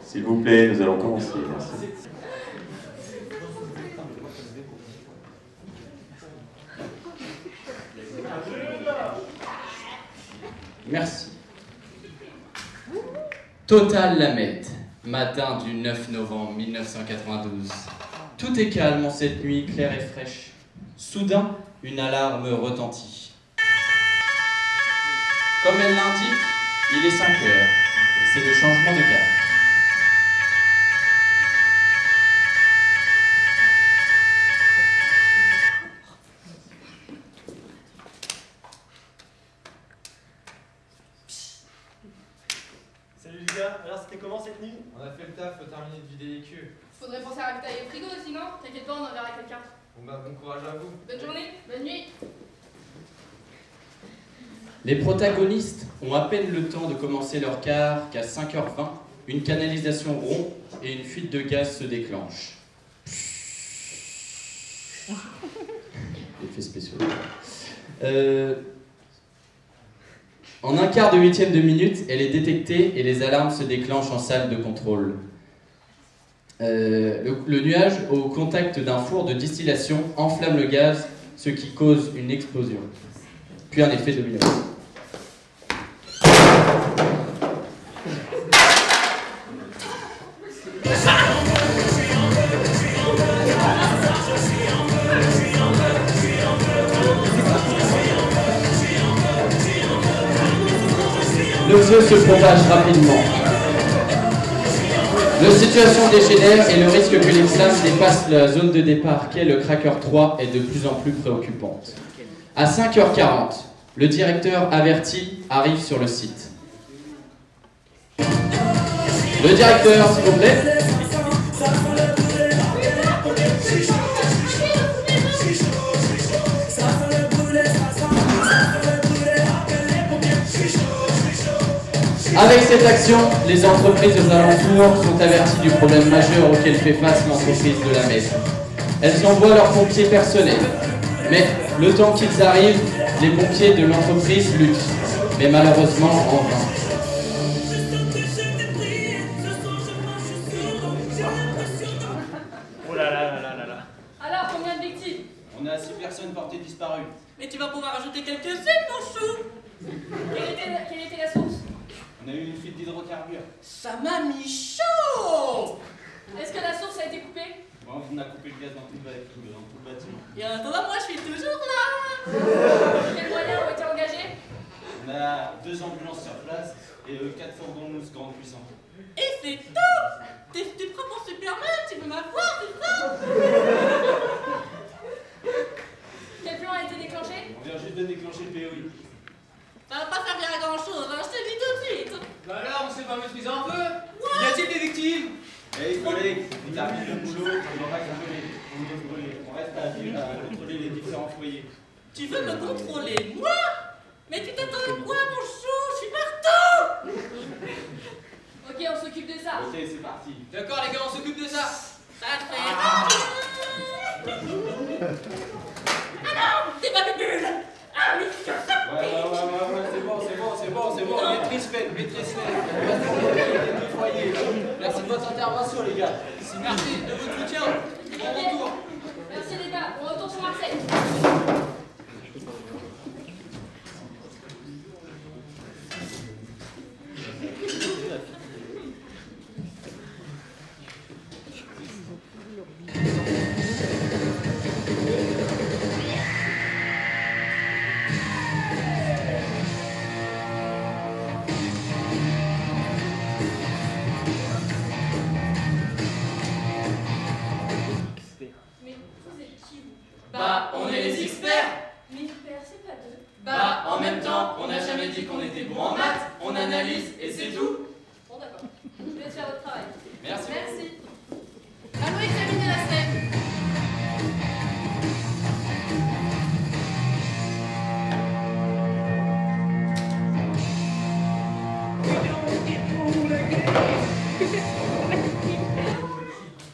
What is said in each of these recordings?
S'il vous plaît, nous allons commencer. Merci. Merci. Total Lamette, matin du 9 novembre 1992. Tout est calme en cette nuit claire et fraîche. Soudain, une alarme retentit. Comme elle l'indique, il est 5 heures. C'est le changement de cap. Salut les gars, alors c'était comment cette nuit? On a fait le taf, faut terminer de vider les culs. Faudrait penser à ravitailler le frigo aussi, non? T'inquiète pas, on enverra quelqu'un. Bon bah bon courage à vous. Bonne journée, bonne nuit. Les protagonistes ont à peine le temps de commencer leur quart qu'à 5h20, une canalisation rompt et une fuite de gaz se déclenche. Effets spéciaux. En un quart de huitième de minute, elle est détectée et les alarmes se déclenchent en salle de contrôle. Le nuage, au contact d'un four de distillation, enflamme le gaz, ce qui cause une explosion. Puis un effet domino. Le feu se propage rapidement. La situation dégénère et le risque que les flammes dépassent la zone de départ qu'est le Cracker 3 est de plus en plus préoccupante. À 5h40, le directeur averti arrive sur le site. Le directeur, s'il vous plaît. Avec cette action, les entreprises aux alentours sont averties du problème majeur auquel fait face l'entreprise de la Messe. Elles envoient leurs pompiers personnels. Mais le temps qu'ils arrivent, les pompiers de l'entreprise luttent. Mais malheureusement en vain. Oh là là là là là là. Alors, combien de victimes? On a 6 personnes portées disparues. Mais tu vas pouvoir ajouter quelques-unes, mon chou. Quelle était la source? On a eu une fuite d'hydrocarbures. Ça m'a mis chaud. Est-ce que la source a été coupée? Bon, on a coupé le gaz dans tout le bâtiment. Et en attendant, moi, je suis toujours là. Quels moyens ont été engagés? On a 2 ambulances sur place et 4 fourgons de mousse grande puissance. Et c'est tout. T'es prêt pour Superman? Tu veux m'avoir, c'est ça? Quel plan a été déclenché? On vient juste de déclencher le POI. Ça va pas servir à grand-chose, hein, je te le dis tout de suite. Bah alors, on sait pas maîtriser un peu? Y a-t-il des victimes? Hey collègues, on termine le boulot, on va contrôler. On reste à contrôler les différents foyers. Tu veux me contrôler, moi? Mais tu t'attends à quoi, mon chou? Je suis partout. Ok, on s'occupe de ça. Ok, c'est parti. D'accord les gars, on s'occupe de ça. Ça te fait... Ah non, c'est pas bébule. Ah, mais c'est ça. C'est bon, maîtrise faite. On va contrôler les 2 foyers. Merci de votre intervention les gars. Merci de votre soutien. Bon retour. Merci les gars, on retourne sur Marseille. Mais vous êtes qui vous? Bah, on est les experts. Mais hyper, c'est pas deux. Bah, en même temps, on n'a jamais dit qu'on était bon en maths. On analyse et c'est tout. Bon d'accord, je vous laisse faire votre travail. Merci. Merci. Allons examiner la scène.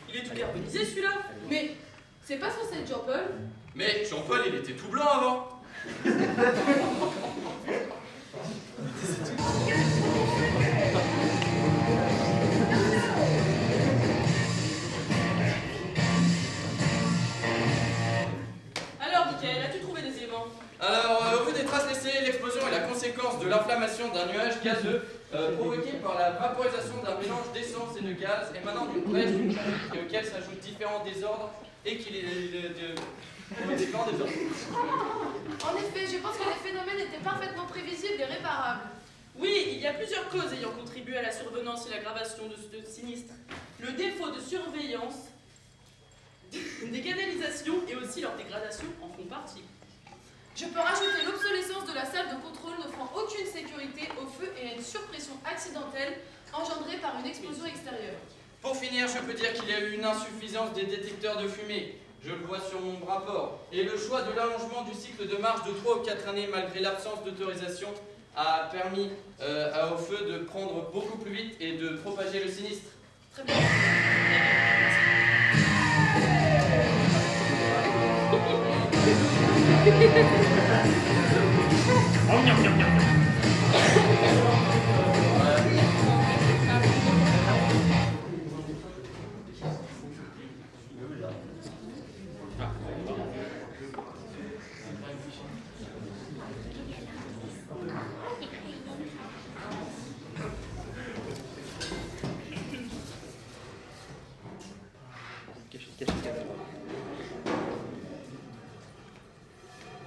Il est tout carbonisé celui-là. Mais c'est pas censé être Jean-Paul? Mais Jean-Paul, il était tout blanc avant. formation d'un nuage gazeux provoqué par la vaporisation d'un mélange d'essence et de gaz émanant d'une brèche d'une chaloupe et auquel s'ajoutent différents désordres et qui différents désordres. En effet, je pense que les phénomènes étaient parfaitement prévisibles et réparables. Oui, il y a plusieurs causes ayant contribué à la survenance et l'aggravation de ce sinistre. Le défaut de surveillance des canalisations et aussi leur dégradation en font partie. Je peux rajouter l'obsolescence de la salle de contrôle n'offrant aucune sécurité au feu et à une surpression accidentelle engendrée par une explosion extérieure. Pour finir, je peux dire qu'il y a eu une insuffisance des détecteurs de fumée. Je le vois sur mon rapport. Et le choix de l'allongement du cycle de marche de 3 ou 4 années malgré l'absence d'autorisation a permis au feu de prendre beaucoup plus vite et de propager le sinistre. Très bien.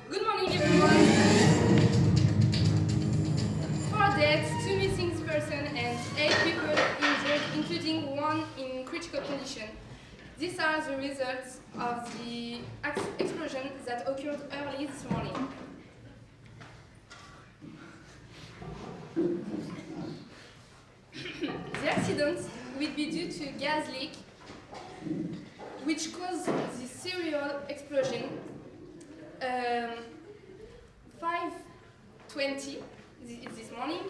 Good morning, everyone. 4 deaths, 2 missing persons, and 8 people injured, including 1 in critical condition. These are the results of the explosion that occurred early this morning. The accident will be due to a gas leak, which caused the serial explosion 5:20 this morning.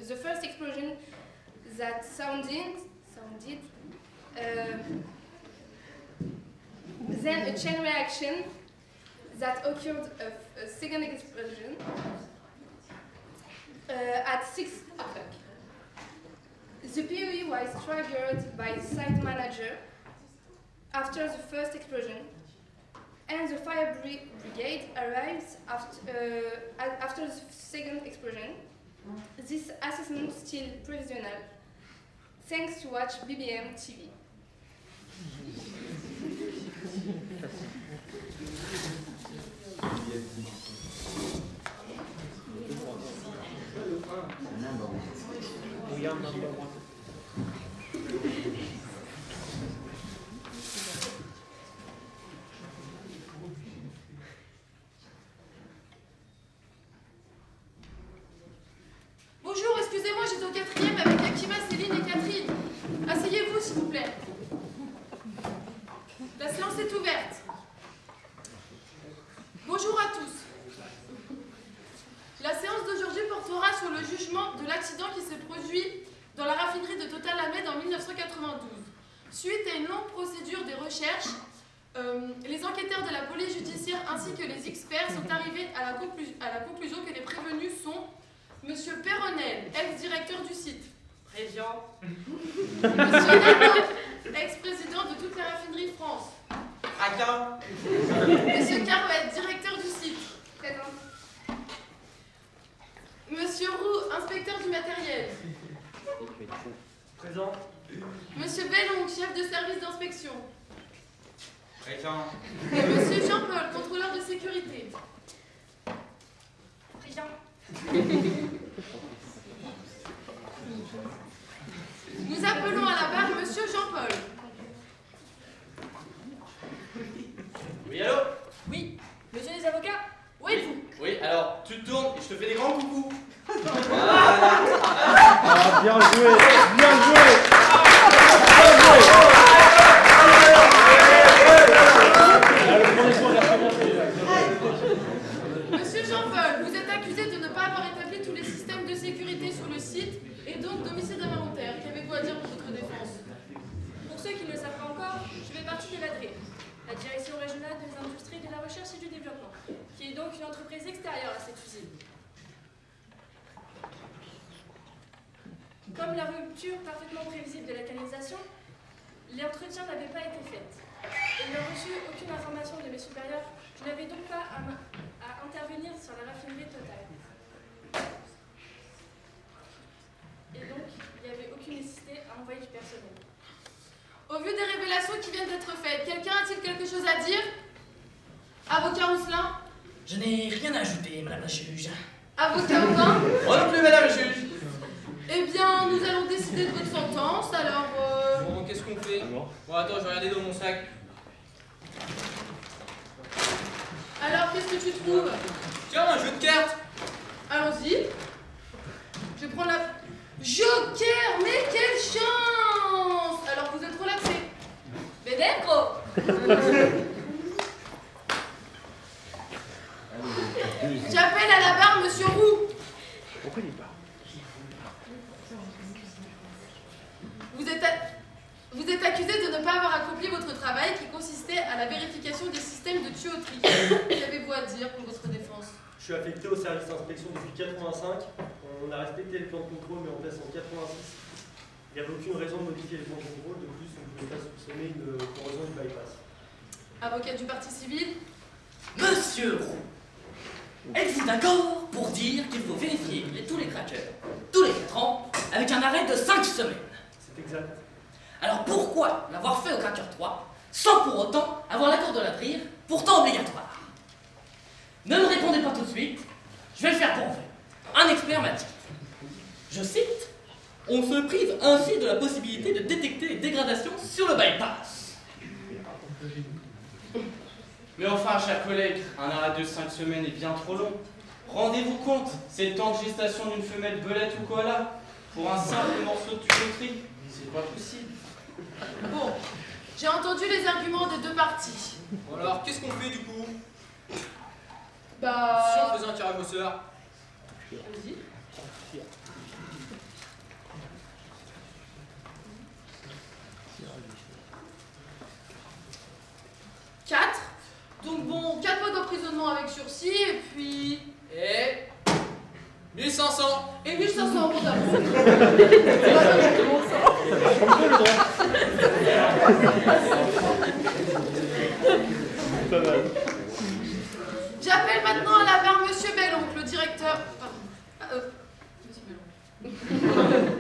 The first explosion that sounded, then a chain reaction that occurred a second explosion at 6 o'clock. The POE was triggered by the site manager after the first explosion, and the fire brigade arrives after the second explosion. This assessment is still provisional. Thanks to watch BBM TV. Bonjour, excusez-moi, j'étais au 4e avec Akima, Céline et Catherine. Asseyez-vous, s'il vous plaît. La séance est ouverte. Bonjour à tous. La séance d'aujourd'hui portera sur le jugement de l'accident qui s'est produit dans la raffinerie de Total Ahmed en 1992. Suite à une longue procédure de recherche, les enquêteurs de la police judiciaire ainsi que les experts sont arrivés à la conclusion que les prévenus sont Monsieur Perronel, ex-directeur du site. Présent. Monsieur Nadeau, ex-président de toute la raffinerie France. Présent. Monsieur Carouette, directeur du site. Présent. Monsieur Roux, inspecteur du matériel. Présent. Monsieur Bellon, chef de service d'inspection. Présent. Et Monsieur Jean-Paul, contrôleur de sécurité. Présent. Nous appelons à la barre Monsieur Jean-Paul. Oui, allô? Oui. Monsieur les avocats, où êtes-vous? Oui, alors, tu te tournes et je te fais des grands coucous. Ah, bien joué, bien joué. Monsieur Jean-Paul, vous êtes accusé de ne pas avoir établi tous les systèmes de sécurité sur le site et donc d'homicide involontaire. Qu'avez-vous à dire pour votre défense? Pour ceux qui ne le savent pas encore, je fais partie de l'ADRE, la Direction régionale des industries, de la recherche et du développement, qui est donc une entreprise extérieure à cette usine. Comme la rupture parfaitement prévisible de la canalisation, l'entretien n'avait pas été fait. Et n'ayant reçu aucune information de mes supérieurs, je n'avais donc pas à intervenir sur la raffinerie totale. viennent d'être faites. Quelqu'un a-t-il quelque chose à dire? Avocat Rousselin? Je n'ai rien à ajouter, madame la juge. Avocat Aubin? Moi non plus, madame la juge. Eh bien, nous allons décider de votre sentence, alors... Bon, qu'est-ce qu'on fait? Bon, attends, je vais regarder dans mon sac. Alors, qu'est-ce que tu trouves? Tiens, un jeu de cartes. Allons-y. Je prends la... Joker! Mais quelle chance! Alors, vous êtes relaxé. Benedro! J'appelle à la barre Monsieur Roux. Pourquoi il est pas? Vous êtes accusé de ne pas avoir accompli votre travail qui consistait à la vérification des systèmes de tuyauterie. Qu'avez-vous à dire pour votre défense? Je suis affecté au service d'inspection depuis 85. On a respecté les plans de contrôle mis en place en 86. Il n'y avait aucune raison de modifier les plans de contrôle. De plus, on ne pouvait pas soupçonner une corrosion du bypass. Avocat du parti civil? Monsieur Roux, êtes-vous d'accord pour dire qu'il faut vérifier tous les crackers, tous les 4 ans, avec un arrêt de 5 semaines? C'est exact. Alors pourquoi l'avoir fait au cracker 3, sans pour autant avoir l'accord de la PRIR, pourtant obligatoire? Ne me répondez pas tout de suite, je vais le faire pour vous. Un expert m'a dit, je cite, « On se prive ainsi de la possibilité de détecter les dégradations sur le bypass. » Mais enfin, chers collègues, un arrêt de 5 semaines est bien trop long. Rendez-vous compte, c'est le temps de gestation d'une femelle belette ou koala. Pour un simple morceau de tuyauterie, c'est pas possible. Bon, j'ai entendu les arguments des deux parties. Bon, alors, qu'est-ce qu'on fait du coup? Bah... Si on faisait un tirage au sort? Allez-y. Quatre. Donc bon, 4 mois d'emprisonnement avec sursis et puis... Et 1500. Et 1500 € d'amende. Pas mal. J'appelle maintenant à la barre Monsieur Belloncle, le directeur... Monsieur Belloncle.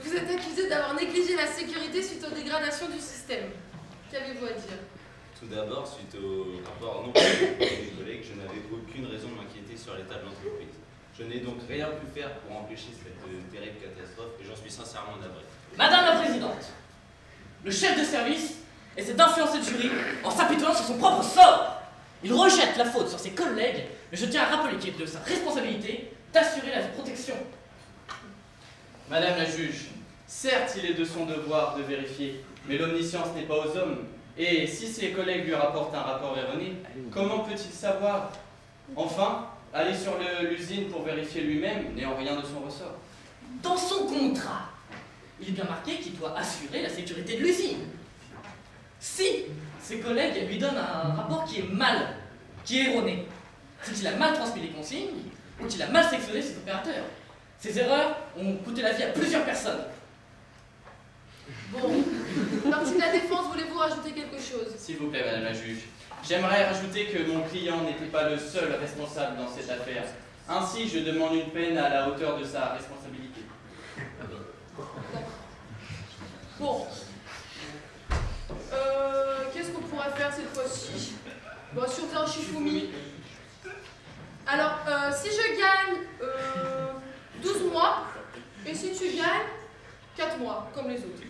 Vous êtes accusé d'avoir négligé la sécurité suite aux dégradations du système. Qu'avez-vous à dire? Tout d'abord, suite au rapport non public de mes collègues, je n'avais aucune raison de m'inquiéter sur l'état de l'entreprise. Je n'ai donc rien pu faire pour empêcher cette terrible catastrophe et j'en suis sincèrement navré. Madame la Présidente, le chef de service essaie d'influencer le jury en s'apitoyant sur son propre sort. Il rejette la faute sur ses collègues, mais je tiens à rappeler qu'il est de sa responsabilité d'assurer la protection. Madame la juge, certes, il est de son devoir de vérifier, mais l'omniscience n'est pas aux hommes. Et si ses collègues lui rapportent un rapport erroné, comment peut-il savoir? Enfin, aller sur l'usine pour vérifier lui-même n'est en rien de son ressort. Dans son contrat, il est bien marqué qu'il doit assurer la sécurité de l'usine. Si ses collègues lui donnent un rapport qui est erroné, c'est qu'il a mal transmis les consignes ou qu'il a mal sélectionné ses opérateurs. Ces erreurs ont coûté la vie à plusieurs personnes. Bon, partie de la défense, voulez-vous rajouter quelque chose? S'il vous plaît, madame la juge. J'aimerais rajouter que mon client n'était pas le seul responsable dans cette affaire. Ainsi, je demande une peine à la hauteur de sa responsabilité. Bon. Qu'est-ce qu'on pourrait faire cette fois-ci? Bon, si on faisait un Shifumi. Alors, si je gagne 12 mois, et si tu gagnes 4 mois, comme les autres.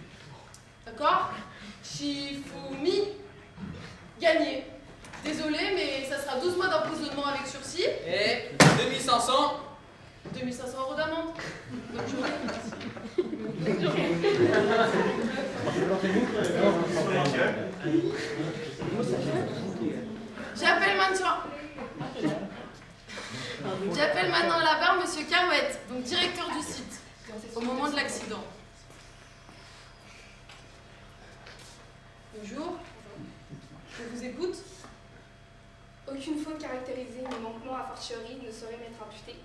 D'accord? Shifumi, gagné. Désolé, mais ça sera 12 mois d'emprisonnement avec sursis. Et 2500. 2500 € d'amende. Bonne journée. J'appelle maintenant à la barre Monsieur Carouette, donc directeur du site, au moment de l'accident. Bonjour, je vous écoute. Aucune faute caractérisée ni manquement à fortiori ne saurait m'être imputée,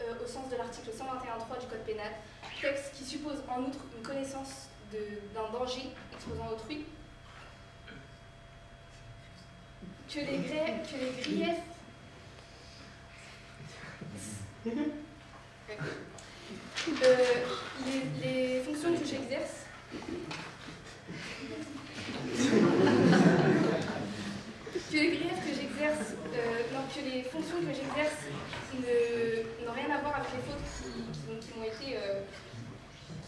au sens de l'article 121.3 du Code pénal, texte qui suppose en outre une connaissance d'un danger exposant autrui, que les griefs les fonctions que j'exerce que les griefs que j'exerce, que les fonctions que j'exerce n'ont rien à voir avec les fautes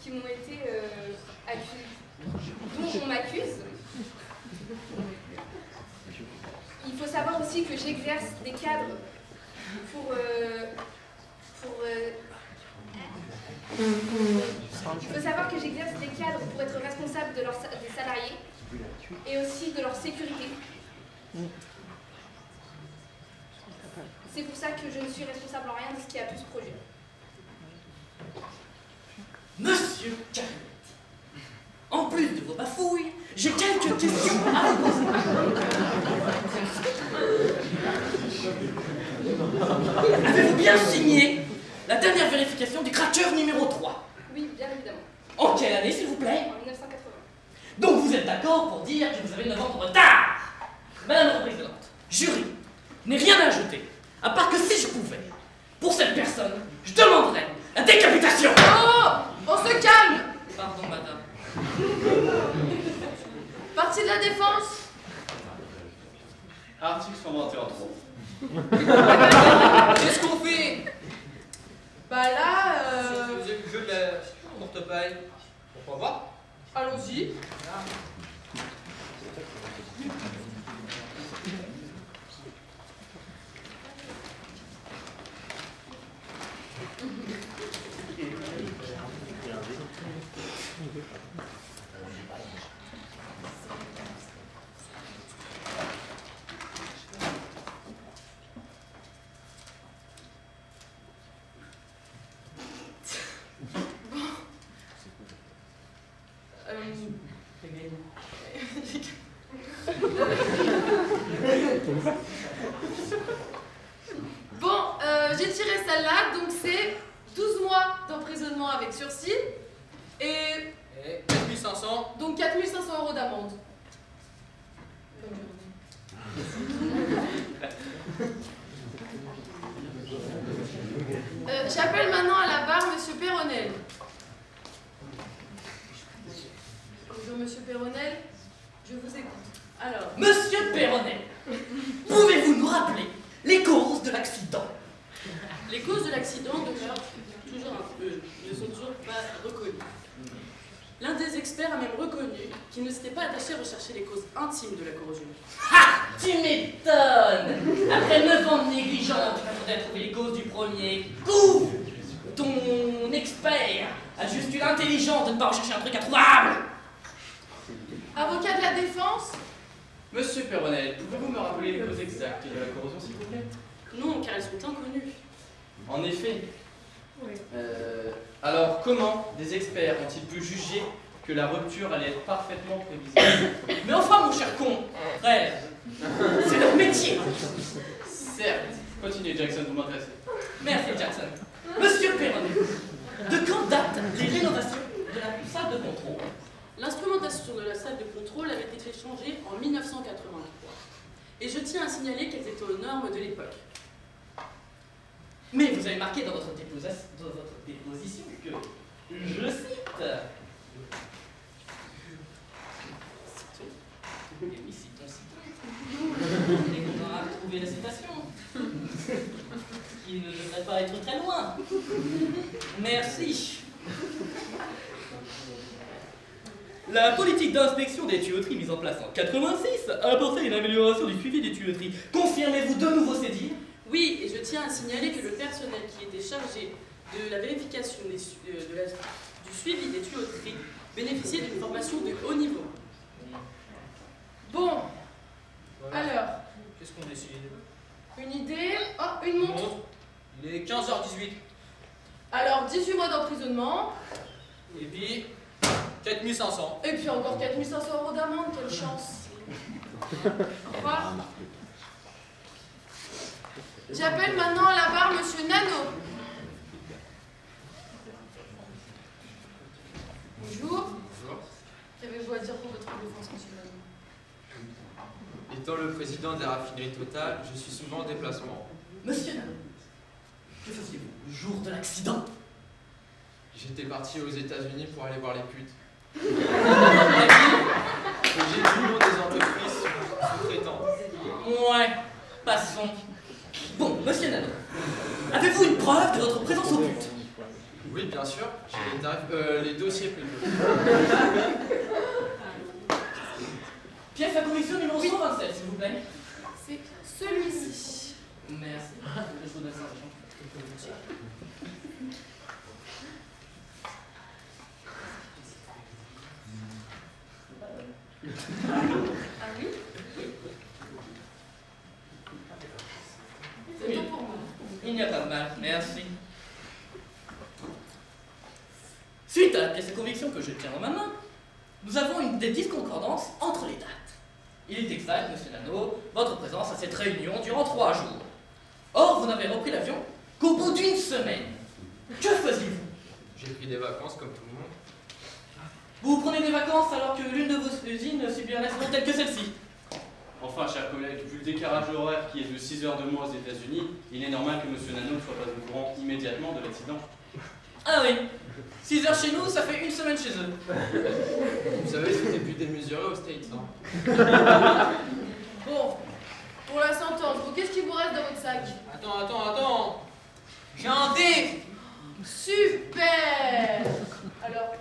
qui m'ont été dont on m'accuse. Il faut savoir aussi que j'exerce des cadres il faut savoir que j'exerce des cadres pour être responsable des salariés et aussi de leur sécurité. C'est pour ça que je ne suis responsable en rien de ce qui a pu se produire. Monsieur Carrette, en plus de vos bafouilles, j'ai quelques questions à vous poser. Avez-vous bien signé la dernière vérification du cracker numéro 3? Oui, bien évidemment. En quelle année, s'il vous plaît? En 1980. Donc vous êtes d'accord pour dire que vous avez 9 ans de retard? Madame la Présidente, jury, je n'ai rien à ajouter, à part que si je pouvais, pour cette personne, je demanderais la décapitation. Oh! On se calme! Pardon, madame. Partie de la défense. Article 121.3. Qu'est-ce qu'on fait? Bah là, Vous avez le jeu de la courte paille. Pourquoi voir? allons-y. Bon, j'ai tiré celle-là, donc c'est 12 mois d'emprisonnement avec sursis et 4500. donc 4500 € d'amende. J'appelle maintenant à la barre Monsieur Peyronel. Bonjour Monsieur Peyronel, je vous écoute. Alors, Monsieur Peyronel, pouvez-vous nous rappeler les causes de l'accident? Les causes de l'accident demeurent ne sont toujours pas reconnues. L'un des experts a même reconnu qu'il ne s'était pas attaché à rechercher les causes intimes de la corrosion. Ha! Tu m'étonnes! Après 9 ans de négligence, tu faudrait trouver les causes du premier coup! Ton expert a juste eu l'intelligence de ne pas rechercher un truc introuvable! avocat de la défense. Monsieur Peyronel, pouvez-vous me rappeler les causes exactes de la corrosion, s'il vous plaît? Non, car elles sont inconnues. En effet. Oui. Alors, comment des experts ont-ils pu juger que la rupture allait être parfaitement prévisible? Mais enfin, mon cher con, frère, c'est leur métier! Certes. Continuez, Jackson, vous m'intéressez. Merci, Jackson. Monsieur Peyronel, de quand datent les rénovations de la salle de contrôle? L'instrumentation de la salle de contrôle avait été changée en 1983. Et je tiens à signaler qu'elles étaient aux normes de l'époque. Mais vous avez marqué dans votre déposition que, je cite, et oui, citons. Et qu'on aura retrouvé la citation, qui ne devrait pas être très loin. Merci. La politique d'inspection des tuyauteries mise en place en 86 a apporté une amélioration du suivi des tuyauteries. Confirmez-vous de nouveau ces dires? Oui, et je tiens à signaler que le personnel qui était chargé de la vérification du suivi des tuyauteries bénéficiait d'une formation de haut niveau. Bon, Voilà. alors, Qu'est-ce qu'on décide? une idée. Oh, une montre. Il est 15h18. Alors, 18 mois d'emprisonnement. Et puis 4500. Et puis encore 4500 € d'amende, quelle chance. Au revoir. J'appelle maintenant à la barre Monsieur Nano. Bonjour. Qu'avez-vous à dire pour votre défense, Monsieur Nano? Étant le président de la raffinerie Total, je suis souvent en déplacement. Monsieur Nano, que faisiez-vous le jour de l'accident? J'étais parti aux États-Unis pour aller voir les putes. J'ai du nom des entreprises sous-traitantes. Ouais, passons. Bon, monsieur Nano, avez-vous une preuve de votre présence au but? Oui, bien sûr. J'ai les dossiers plutôt. Pièce à conviction numéro 127, s'il vous plaît. C'est celui-ci. Merci. Je vous donne ça. Ah oui? C'est tout pour moi. Il n'y a pas de mal, merci. Suite à la pièce à conviction que je tiens dans ma main, nous avons des disconcordances entre les dates. Il est exact, monsieur Nano, votre présence à cette réunion durant 3 jours. Or, vous n'avez repris l'avion qu'au bout d'une semaine. Que faisiez-vous? J'ai pris des vacances comme tout le monde. Vous prenez des vacances alors que l'une de vos usines subit un accident tel que celle-ci? Enfin, chers collègues, vu le décalage horaire qui est de 6 heures de moins aux États-Unis, il est normal que M. Nano ne soit pas au courant immédiatement de l'accident. Ah oui, 6 heures chez nous, ça fait une semaine chez eux. Vous savez, c'était plus démesuré aux States. Hein. Bon, pour la sentence, vous, qu'est-ce qui vous reste dans votre sac? Attends. J'ai un dé. Super! Alors,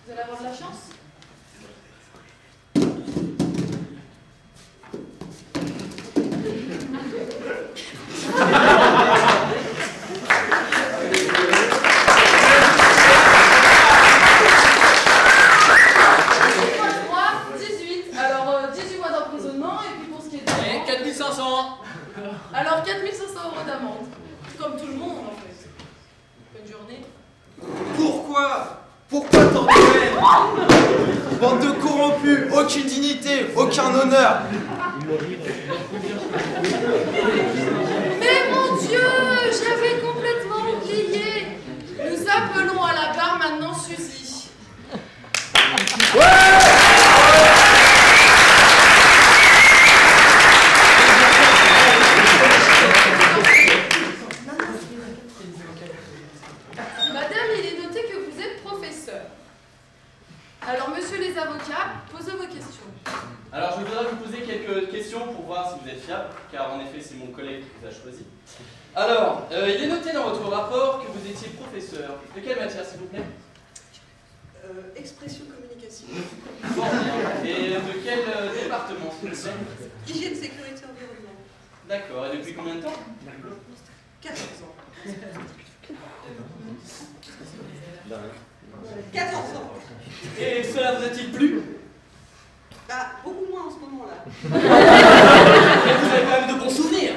vous allez avoir de la chance? Alors, 18 mois d'emprisonnement, et puis pour ce qui est d'amende... Et 4500. Alors, 4500 € d'amende. Comme tout le monde, en fait. Bonne journée. Pourquoi tant de haine? Bande de corrompus, aucune dignité, aucun honneur. Mais mon Dieu, j'avais complètement oublié. Nous appelons à la barre maintenant Suzy. Madame, il est noté que vous êtes professeur. Alors, monsieur les avocats, posez vos questions. Alors, je voudrais vous poser quelques questions pour voir si vous êtes fiable, car en effet, c'est mon collègue qui vous a choisi. Alors, il est noté dans votre rapport que vous étiez professeur. De quelle matière, s'il vous plaît? Expression communication. Fort bien. Et de quel département, s'il vous plaît? Hygiène, sécurité, environnement. D'accord. Et depuis combien de temps? 14 ans. 14 ans. Et cela vous a-t-il plu? Bah, beaucoup moins en ce moment-là. Mais vous avez quand même de bons souvenirs.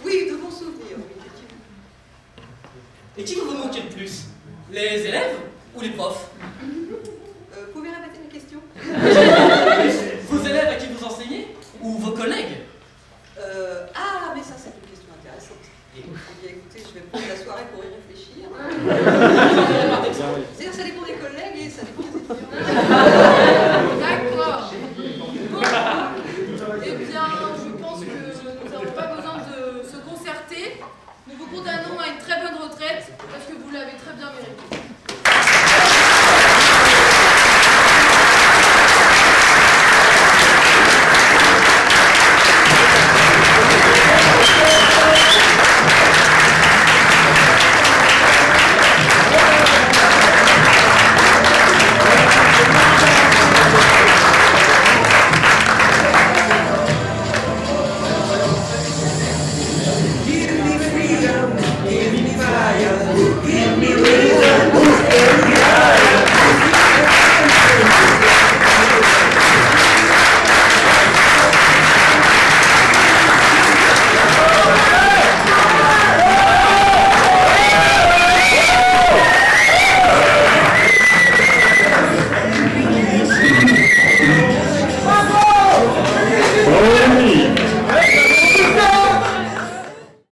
Oui, de bons souvenirs, oui, effectivement. Et qui vous manquait le plus? Les élèves ou les profs? Pouvez répéter mes questions? Vos élèves à qui vous enseignez? Ou vos collègues? Ah, mais ça, c'est une question intéressante. Eh bien, écoutez, je vais prendre la soirée pour y réfléchir. Vous n'avez pas d'exemple?